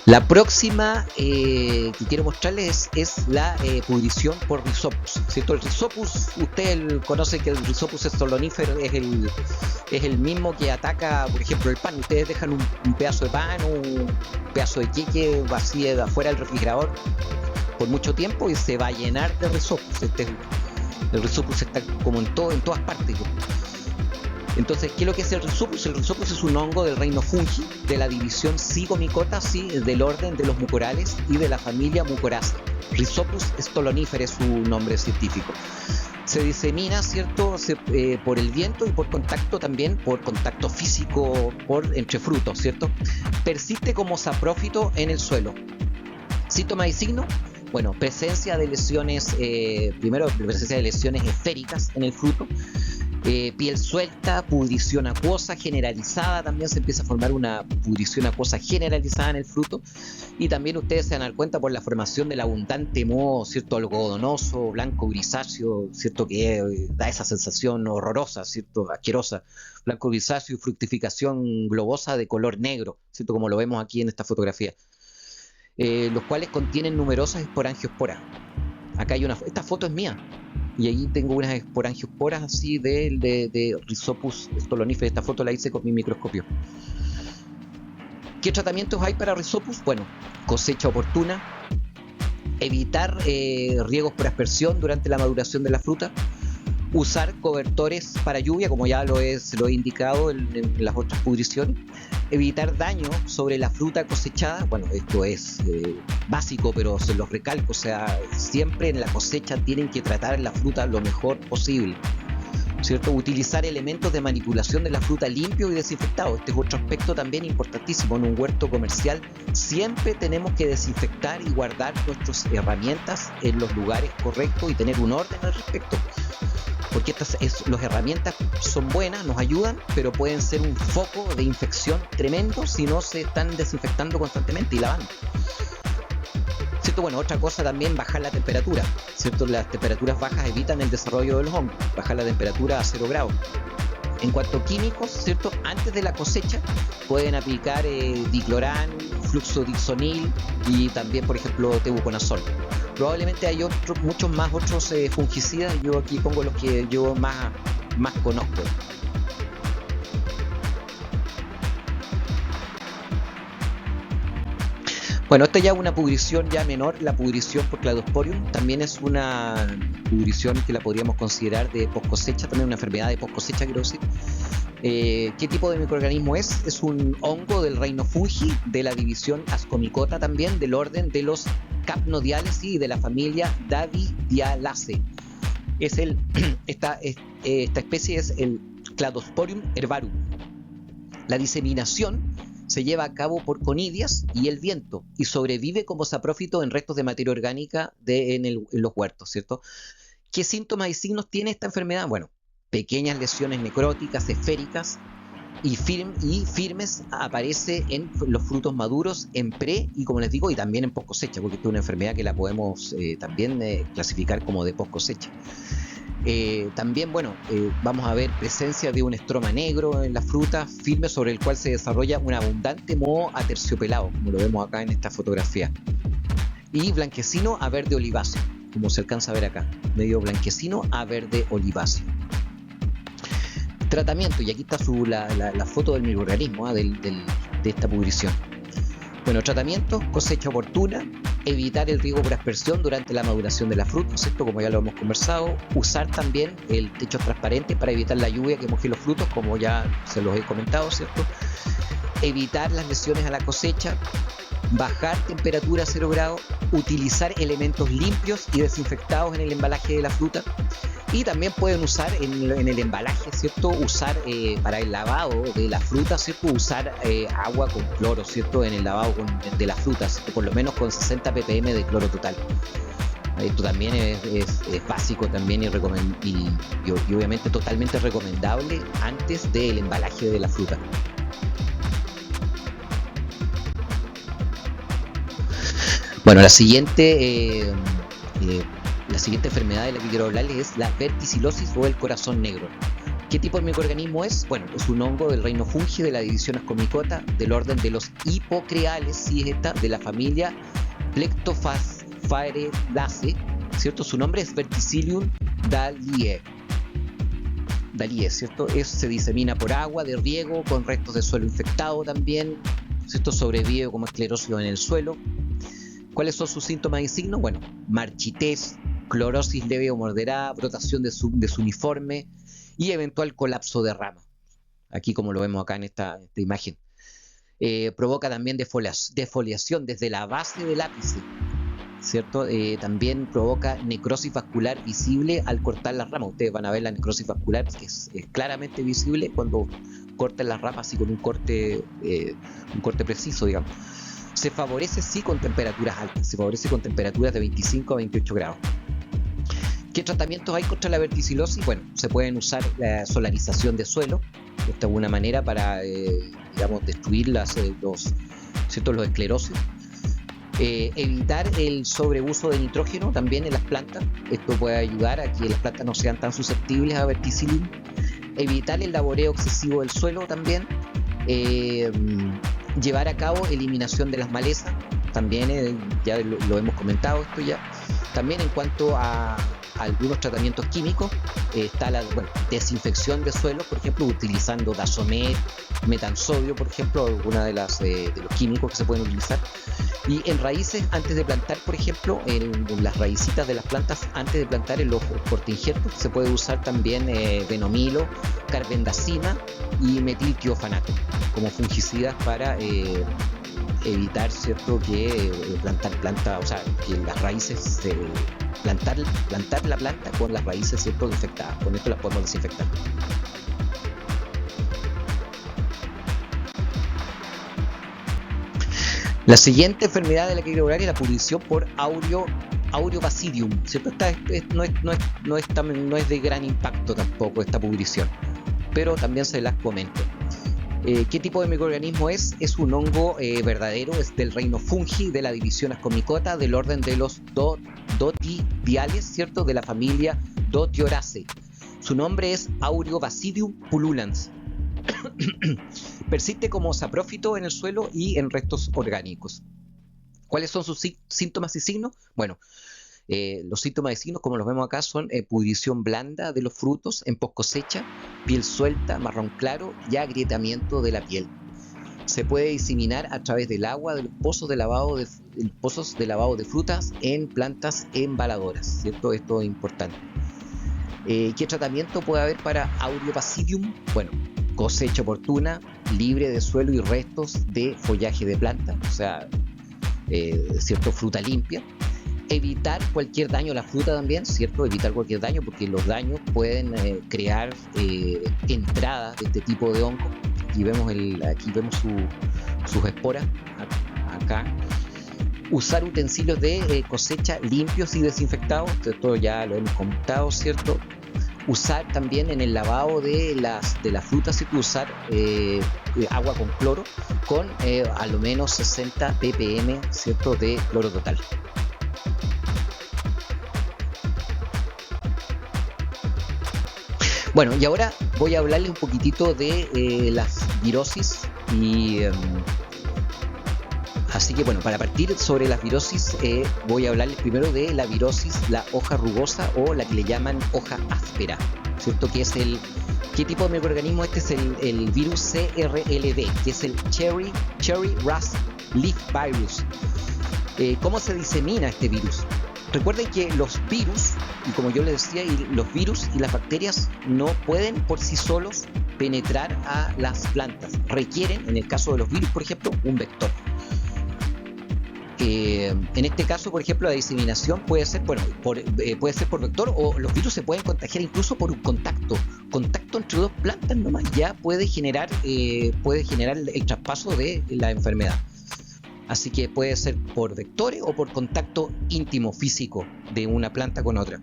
La próxima que quiero mostrarles es la pudrición por Rhizopus, ¿cierto? El Rhizopus, usted conoce que el Rhizopus stolonifer es el mismo que ataca, por ejemplo, el pan. Ustedes dejan un pedazo de pan o un pedazo de queque vacío de afuera del refrigerador por mucho tiempo y se va a llenar de Rhizopus. El Rhizopus está como en todas partes. Entonces, ¿qué es lo que es el Rhizopus? El Rhizopus es un hongo del reino fungi, de la división Zygomicota, sí, del orden de los mucorales y de la familia Mucoraceae. Rhizopus stolonifer es su nombre científico. Se disemina, ¿cierto?, por el viento y por contacto también, por contacto físico entre frutos, ¿cierto? Persiste como saprófito en el suelo. Síntomas y signos. Bueno, presencia de lesiones, primero presencia de lesiones esféricas en el fruto. Piel suelta, pudrición acuosa generalizada, también se empieza a formar una pudrición acuosa generalizada en el fruto, y también ustedes se van a dar cuenta por la formación del abundante moho, ¿cierto?, algodonoso, blanco grisáceo, ¿cierto?, que da esa sensación horrorosa, ¿cierto?, asquerosa, blanco grisáceo y fructificación globosa de color negro, ¿cierto?, como lo vemos aquí en esta fotografía, los cuales contienen numerosas esporangiosporas. Acá hay esta foto es mía. Y ahí tengo unas esporangiosporas así de Rhizopus stolonifer. Esta foto la hice con mi microscopio. ¿Qué tratamientos hay para Rhizopus? Bueno, cosecha oportuna, evitar riegos por aspersión durante la maduración de la fruta, usar cobertores para lluvia, como ya se lo he indicado en las otras pudriciones, evitar daño sobre la fruta cosechada. Bueno, esto es básico, pero se los recalco, o sea, siempre en la cosecha tienen que tratar la fruta lo mejor posible, ¿cierto? Utilizar elementos de manipulación de la fruta limpio y desinfectado. Este es otro aspecto también importantísimo. En un huerto comercial siempre tenemos que desinfectar y guardar nuestras herramientas en los lugares correctos y tener un orden al respecto. Porque las herramientas son buenas, nos ayudan, pero pueden ser un foco de infección tremendo si no se están desinfectando constantemente y lavando. ¿Cierto? Bueno, otra cosa también, bajar la temperatura, ¿cierto? Las temperaturas bajas evitan el desarrollo de los hongos, bajar la temperatura a 0 grados. En cuanto a químicos, ¿cierto?, antes de la cosecha pueden aplicar diclorán, fluxodixonil y también, por ejemplo, tebuconazol. Probablemente hay muchos más otros fungicidas. Yo aquí pongo los que yo más conozco. Bueno, esta ya es una pudrición ya menor, la pudrición por Cladosporium. También es una pudrición que la podríamos considerar de post cosecha, también una enfermedad de post cosecha, quiero decir. ¿Qué tipo de microorganismo es? Es un hongo del reino fungi, de la división Ascomicota también, del orden de los capnodiales y de la familia Davidialaceae. Esta especie es el Cladosporium herbarum. La diseminación se lleva a cabo por conidias y el viento y sobrevive como saprófito en restos de materia orgánica en los huertos, ¿cierto? ¿Qué síntomas y signos tiene esta enfermedad? Bueno, pequeñas lesiones necróticas, esféricas y firmes, aparece en los frutos maduros, en pre y, como les digo, y también en post cosecha, porque esta es una enfermedad que la podemos también clasificar como de post cosecha. También, vamos a ver presencia de un estroma negro en la fruta firme sobre el cual se desarrolla un abundante moho aterciopelado, como lo vemos acá en esta fotografía, y blanquecino a verde oliváceo, como se alcanza a ver acá, medio blanquecino a verde oliváceo. Tratamiento, y aquí está la foto del microorganismo de esta pudrición. Bueno, tratamiento, cosecha oportuna, evitar el riego por aspersión durante la maduración de la fruta, ¿cierto?, como ya lo hemos conversado. Usar también el techo transparente para evitar la lluvia que moje los frutos, como ya se los he comentado, ¿cierto? Evitar las lesiones a la cosecha, bajar temperatura a 0 grados, utilizar elementos limpios y desinfectados en el embalaje de la fruta. Y también pueden usar en el embalaje, ¿cierto?, usar para el lavado de la fruta, ¿cierto?, usar agua con cloro, ¿cierto?, en el lavado de la fruta, ¿cierto?, por lo menos con 60 ppm de cloro total. Esto también es básico también y obviamente totalmente recomendable antes del embalaje de la fruta. Bueno, la siguiente enfermedad de la que quiero hablarles es la verticilosis o el corazón negro. ¿Qué tipo de microorganismo es? Bueno, es un hongo del reino fungi de la división Ascomycota del orden de los hipocreales, sí es esta, de la familia Plectophaeredaceae, ¿cierto? Su nombre es Verticillium daliae, ¿cierto? Se disemina por agua de riego con restos de suelo infectado también, ¿cierto? Sobrevive como esclerócido en el suelo. ¿Cuáles son sus síntomas y signos? Bueno, marchitez, clorosis leve o moderada, brotación de su uniforme y eventual colapso de rama. Aquí como lo vemos acá en esta imagen. Provoca también defoliación desde la base del ápice, ¿cierto? También provoca necrosis vascular visible al cortar las ramas. Ustedes van a ver la necrosis vascular que es claramente visible cuando cortan las ramas y con un corte preciso, digamos. Se favorece sí con temperaturas altas, se favorece con temperaturas de 25 a 28 grados. ¿Qué tratamientos hay contra la verticilosis? Bueno, se pueden usar la solarización de suelo. Esta es una manera para, digamos, destruir los esclerosios. Evitar el sobreuso de nitrógeno también en las plantas. Esto puede ayudar a que las plantas no sean tan susceptibles a verticillium. Evitar el laboreo excesivo del suelo también. Llevar a cabo eliminación de las malezas. También ya lo hemos comentado esto ya. También en cuanto a algunos tratamientos químicos, está la desinfección de suelos, por ejemplo, utilizando Dasomet, metansodio, por ejemplo, alguna de los químicos que se pueden utilizar. Y en raíces, antes de plantar, por ejemplo, en las raícitas de las plantas, antes de plantar en los portainjertos, se puede usar también venomilo, carbendazima y metiltiofanato como fungicidas para evitar, ¿cierto?, que que las raíces plantar la planta con las raíces, ¿cierto?, infectadas. Con esto las podemos desinfectar. La siguiente enfermedad de la que quiero hablar es la pudrición por Aureus basidium, ¿cierto? No es de gran impacto tampoco esta pudrición, pero también se las comento. ¿Qué tipo de microorganismo es? Es un hongo verdadero, es del reino fungi, de la división Ascomycota, del orden de los dotidiales, ¿cierto? De la familia Dotioraceae. Su nombre es Aureus basidium pullulans. Persiste como saprófito en el suelo y en restos orgánicos. ¿Cuáles son sus síntomas y signos? Bueno, los síntomas y signos, como los vemos acá, son pudrición blanda de los frutos en post cosecha, piel suelta, marrón claro y agrietamiento de la piel. Se puede diseminar a través del agua de los pozos de lavado de frutas en plantas embaladoras, ¿cierto? Esto es importante. ¿Qué tratamiento puede haber para Aureus basidium? Bueno, cosecha oportuna, libre de suelo y restos de follaje de planta, o sea, ¿cierto?, fruta limpia. Evitar cualquier daño a la fruta también, ¿cierto? Evitar cualquier daño porque los daños pueden crear entradas de este tipo de hongo. Aquí vemos sus esporas, acá. Usar utensilios de cosecha limpios y desinfectados, esto ya lo hemos comentado, ¿cierto? Usar también en el lavado de las frutas, ¿cierto? Usar agua con cloro con a lo menos 60 ppm, ¿cierto?, de cloro total. Bueno, y ahora voy a hablarles un poquitito de las virosis y así que bueno, para partir sobre las virosis voy a hablarles primero de la virosis, la hoja rugosa o la que le llaman hoja áspera, ¿cierto? ¿Qué tipo de microorganismo? Este es el virus CRLV, que es el Cherry Rust Leaf Virus. ¿Cómo se disemina este virus? Recuerden que los virus, y como yo les decía, los virus y las bacterias no pueden por sí solos penetrar a las plantas. Requieren, en el caso de los virus, por ejemplo, un vector. En este caso, por ejemplo, la diseminación puede ser por vector, o los virus se pueden contagiar incluso por un contacto entre dos plantas nomás, ya puede generar el traspaso de la enfermedad. Así que puede ser por vectores o por contacto íntimo físico de una planta con otra.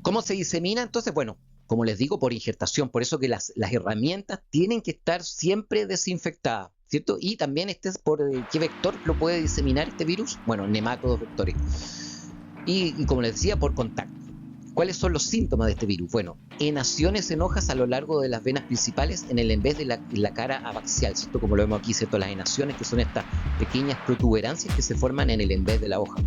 ¿Cómo se disemina? Entonces, bueno, como les digo, por injertación. Por eso que las herramientas tienen que estar siempre desinfectadas, ¿cierto? Y también por qué vector lo puede diseminar este virus. Bueno, nemátodos vectores. Y como les decía, por contacto. ¿Cuáles son los síntomas de este virus? Bueno, enaciones en hojas a lo largo de las venas principales en vez de la cara abaxial, ¿cierto? Como lo vemos aquí, ¿cierto? Las enaciones, que son estas pequeñas protuberancias que se forman en el en vez de la hoja.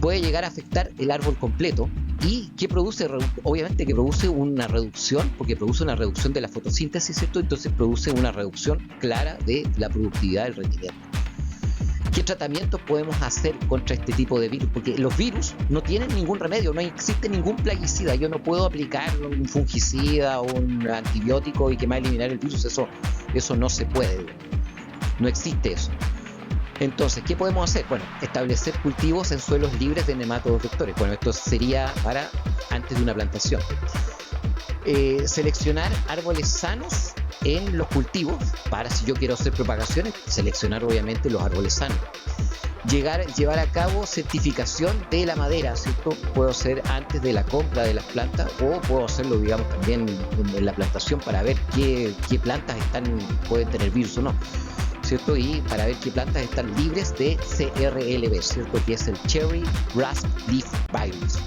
Puede llegar a afectar el árbol completo y que produce, obviamente que produce una reducción, porque produce una reducción de la fotosíntesis, ¿cierto? Entonces produce una reducción clara de la productividad del rendimiento. ¿Qué tratamientos podemos hacer contra este tipo de virus? Porque los virus no tienen ningún remedio, no existe ningún plaguicida. Yo no puedo aplicar un fungicida o un antibiótico y que me va a eliminar el virus. Eso no se puede. No existe eso. Entonces, ¿qué podemos hacer? Bueno, establecer cultivos en suelos libres de nematodos vectores. Bueno, esto sería para antes de una plantación. Seleccionar árboles sanos en los cultivos para, si yo quiero hacer propagaciones, seleccionar obviamente los árboles sanos. Llevar a cabo certificación de la madera, ¿cierto? Puedo hacer antes de la compra de las plantas o puedo hacerlo, digamos, también en la plantación para ver qué plantas pueden tener virus o no, ¿cierto? Y para ver qué plantas están libres de CRLV, ¿cierto? Que es el Cherry Rasp Leaf Virus.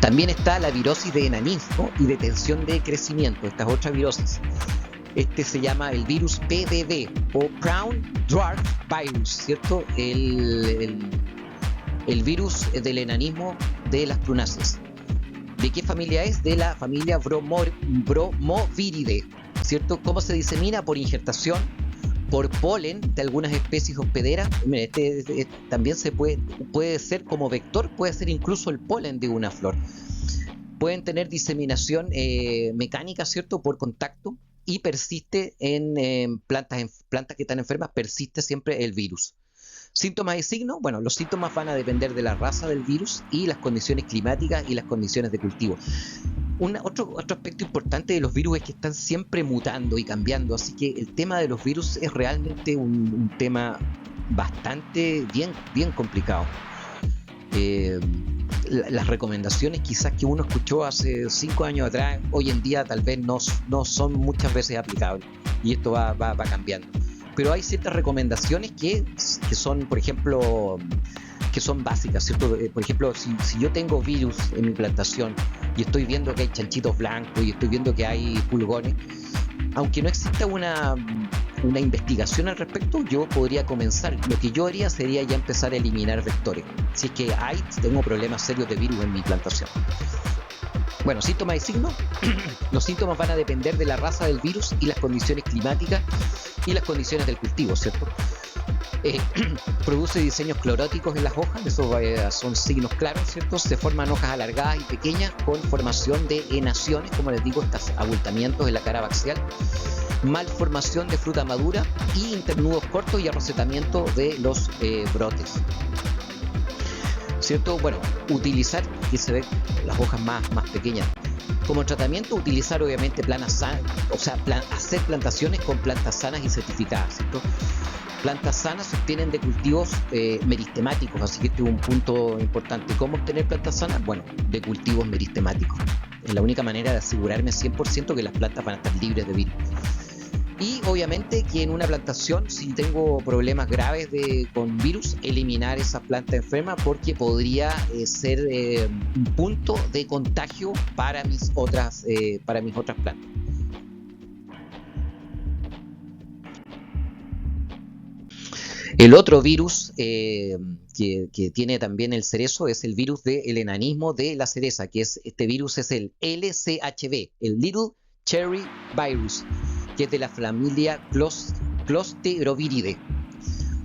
También está la virosis de enanismo y de tensión de crecimiento. Esta es otra virosis. Este se llama el virus PDB o Brown Dwarf Virus, ¿cierto? El virus del enanismo de las prunáceas. ¿De qué familia es? De la familia Bromoviridae, ¿cierto? ¿Cómo se disemina? Por injertación, por polen de algunas especies hospederas. También puede ser como vector, puede ser incluso el polen de una flor. Pueden tener diseminación mecánica, ¿cierto? Por contacto, y persiste en plantas que están enfermas, persiste siempre el virus. Síntomas y signos, bueno, los síntomas van a depender de la raza del virus y las condiciones climáticas y las condiciones de cultivo. Otro aspecto importante de los virus es que están siempre mutando y cambiando, así que el tema de los virus es realmente un tema bastante bien complicado. Las recomendaciones quizás que uno escuchó hace 5 años atrás, hoy en día tal vez no son muchas veces aplicables, y esto va cambiando. Pero hay ciertas recomendaciones que son, por ejemplo, que son básicas, ¿cierto? Por ejemplo, si yo tengo virus en mi plantación y estoy viendo que hay chanchitos blancos y estoy viendo que hay pulgones, aunque no exista una investigación al respecto, yo podría comenzar. Lo que yo haría sería ya empezar a eliminar vectores, si es que tengo problemas serios de virus en mi plantación. Bueno, síntomas y signos. Los síntomas van a depender de la raza del virus y las condiciones climáticas y las condiciones del cultivo, ¿cierto? Produce diseños cloróticos en las hojas, esos son signos claros, ¿cierto? Se forman hojas alargadas y pequeñas con formación de enaciones, como les digo, estos abultamientos en la cara abaxial, malformación de fruta madura y internudos cortos y arrosetamiento de los brotes, ¿cierto? Bueno, utilizar, aquí se ven las hojas más pequeñas. Como tratamiento, utilizar obviamente hacer plantaciones con plantas sanas y certificadas, ¿cierto? Plantas sanas se obtienen de cultivos meristemáticos, así que este es un punto importante. ¿Cómo obtener plantas sanas? Bueno, de cultivos meristemáticos. Es la única manera de asegurarme 100% que las plantas van a estar libres de virus. Y obviamente que en una plantación, si tengo problemas graves con virus, eliminar esa planta enferma, porque podría ser un punto de contagio para mis otras plantas. El otro virus que tiene también el cerezo es el virus del enanismo de la cereza, este virus es el LCHB, el Little Cherry Virus, que es de la familia Closteroviridae.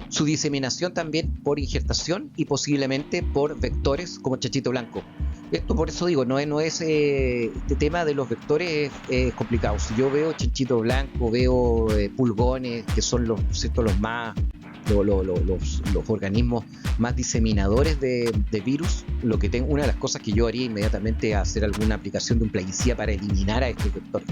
Su diseminación también por injertación y posiblemente por vectores como chanchito blanco. Esto, por eso digo, este tema de los vectores es complicado. Si yo veo chanchito blanco, veo pulgones, que son los organismos más diseminadores de virus, una de las cosas que yo haría inmediatamente es hacer alguna aplicación de un plaguicida para eliminar a estos vectores.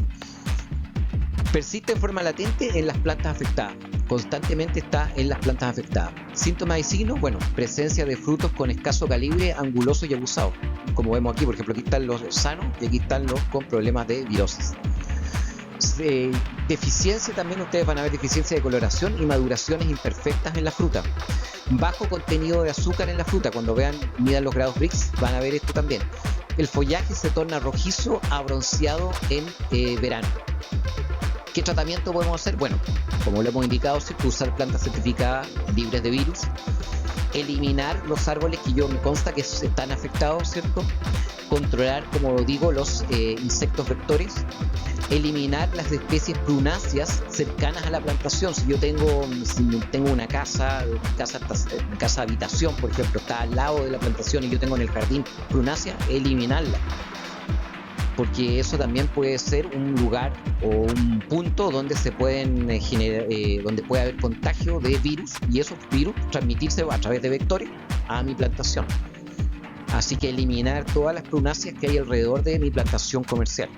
Persiste en forma latente en las plantas afectadas. Constantemente está en las plantas afectadas. Síntomas y signos, bueno, presencia de frutos con escaso calibre, angulosos y abusados. Como vemos aquí, por ejemplo, aquí están los sanos y aquí están los con problemas de virosis. Eh, Deficiencia también, ustedes van a ver deficiencia de coloración y maduraciones imperfectas en la fruta. Bajo contenido de azúcar en la fruta. Cuando midan los grados Brix, van a ver esto también. El follaje se torna rojizo a bronceado en verano. ¿Qué tratamiento podemos hacer? Bueno, como lo hemos indicado, usar plantas certificadas libres de virus, eliminar los árboles que me consta que están afectados, ¿cierto? Controlar, como digo, los insectos vectores, eliminar las especies prunáceas cercanas a la plantación. Si tengo una casa habitación, por ejemplo, está al lado de la plantación y yo tengo en el jardín prunácea, eliminarla, porque eso también puede ser un lugar o un punto donde se pueden donde puede haber contagio de virus, y esos virus transmitirse a través de vectores a mi plantación. Así que eliminar todas las prunáceas que hay alrededor de mi plantación comercial.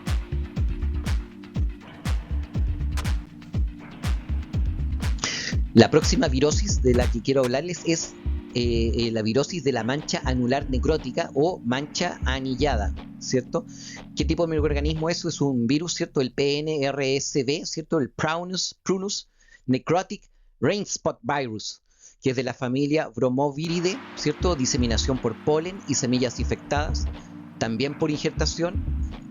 La próxima virosis de la que quiero hablarles es la virosis de la mancha anular necrótica o mancha anillada, ¿cierto? ¿Qué tipo de microorganismo es? Es un virus, ¿cierto? El PNRSV, ¿cierto? El Prunus Necrotic Rain Spot Virus, que es de la familia Bromoviridae, ¿cierto? Diseminación por polen y semillas infectadas, también por injertación,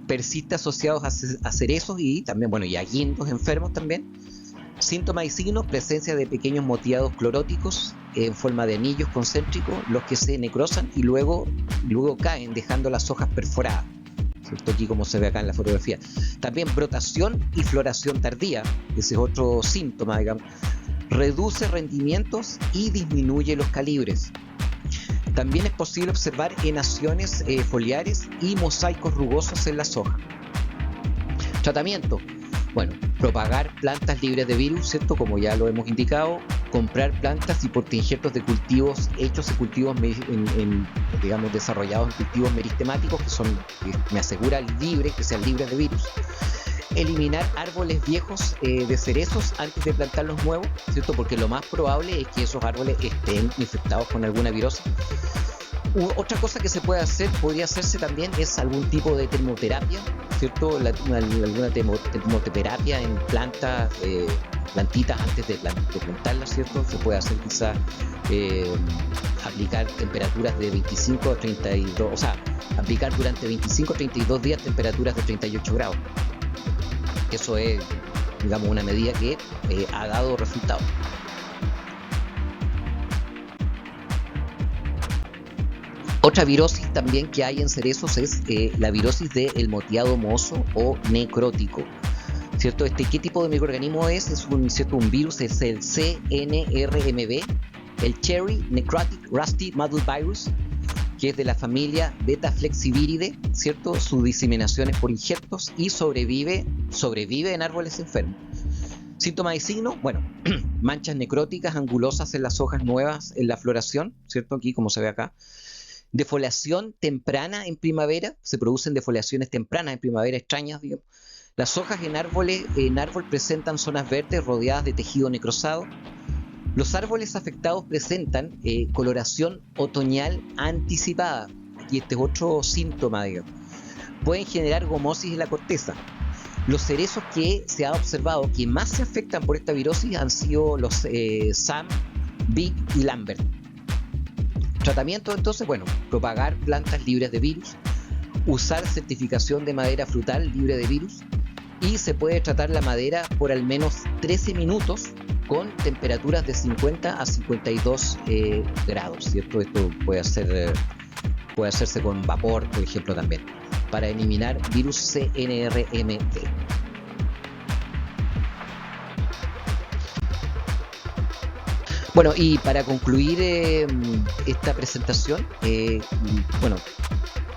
persiste asociados a cerezos y también, y a guindos enfermos también. Síntomas y signos: presencia de pequeños moteados cloróticos en forma de anillos concéntricos, los que se necrosan y luego caen, dejando las hojas perforadas, ¿cierto? Aquí como se ve acá en la fotografía. También brotación y floración tardía, ese es otro síntoma, digamos. Reduce rendimientos y disminuye los calibres. También es posible observar enaciones foliares y mosaicos rugosos en las hojas. Tratamiento: propagar plantas libres de virus, ¿cierto? Como ya lo hemos indicado, comprar plantas y portainjertos de cultivos hechos en cultivos, desarrollados en cultivos meristemáticos, me asegura que sean libres de virus. Eliminar árboles viejos de cerezos antes de plantar los nuevos, ¿cierto? Porque lo más probable es que esos árboles estén infectados con alguna virosis. Otra cosa que podría hacerse también es algún tipo de termoterapia, ¿cierto? Alguna termoterapia en plantitas antes de plantarlas, ¿cierto? Se puede hacer quizás aplicar temperaturas de 25 a 32, o sea, aplicar durante 25 a 32 días temperaturas de 38 grados. Eso es, una medida que ha dado resultados. Otra virosis también que hay en cerezos es la virosis del moteado mohoso o necrótico, ¿cierto? ¿Qué tipo de microorganismo es? Es un virus, es el CNRMV, el Cherry Necrotic Rusty Muddle Virus, que es de la familia Beta Flexiviridae, ¿cierto? Su diseminación es por injertos y sobrevive en árboles enfermos. Síntomas y signos: manchas necróticas angulosas en las hojas nuevas en la floración, ¿cierto? Aquí como se ve acá. Defoliación temprana en primavera, se producen defoliaciones tempranas en primavera extrañas, digamos. Las hojas en árbol presentan zonas verdes rodeadas de tejido necrosado. Los árboles afectados presentan coloración otoñal anticipada, y este es otro síntoma, digamos. Pueden generar gomosis en la corteza. Los cerezos que se ha observado que más se afectan por esta virosis han sido los Sam, Big y Lambert. Tratamiento entonces, propagar plantas libres de virus, usar certificación de madera frutal libre de virus, y se puede tratar la madera por al menos 13 minutos con temperaturas de 50 a 52 grados, ¿cierto? Esto puede hacerse con vapor, por ejemplo, también, para eliminar virus CNRMV. Y para concluir esta presentación,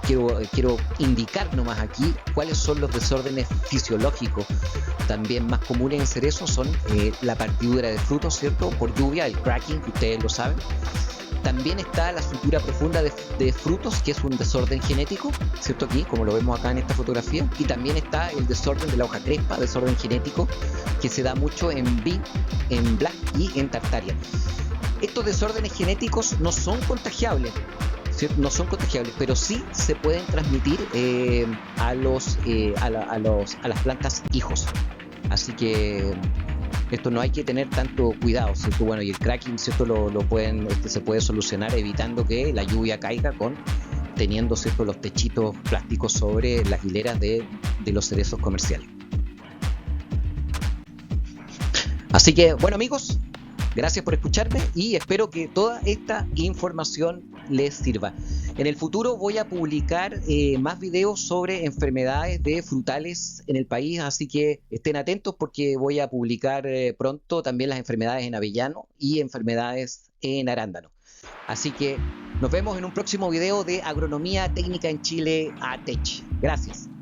quiero indicar nomás aquí cuáles son los desórdenes fisiológicos también más comunes en cerezos. Son la partidura de frutos, ¿cierto? Por lluvia, el cracking, que ustedes lo saben. También está la sutura profunda de frutos, que es un desorden genético, ¿cierto? Aquí, como lo vemos acá en esta fotografía. Y también está el desorden de la hoja crespa, desorden genético, que se da mucho en Big, en Black y en Tartaria. Estos desórdenes genéticos no son contagiables, ¿cierto? No son contagiables, pero sí se pueden transmitir a las plantas hijos. Así que esto no hay que tener tanto cuidado, ¿cierto? Bueno, y el cracking, ¿cierto? Lo pueden, se puede solucionar evitando que la lluvia caiga teniendo, ¿cierto?, los techitos plásticos sobre las hileras de los cerezos comerciales. Así que, bueno, amigos, gracias por escucharme y espero que toda esta información les sirva. En el futuro voy a publicar más videos sobre enfermedades de frutales en el país, así que estén atentos porque voy a publicar pronto también las enfermedades en avellano y enfermedades en arándano. Así que nos vemos en un próximo video de Agronomía Técnica en Chile, ATECH. Gracias.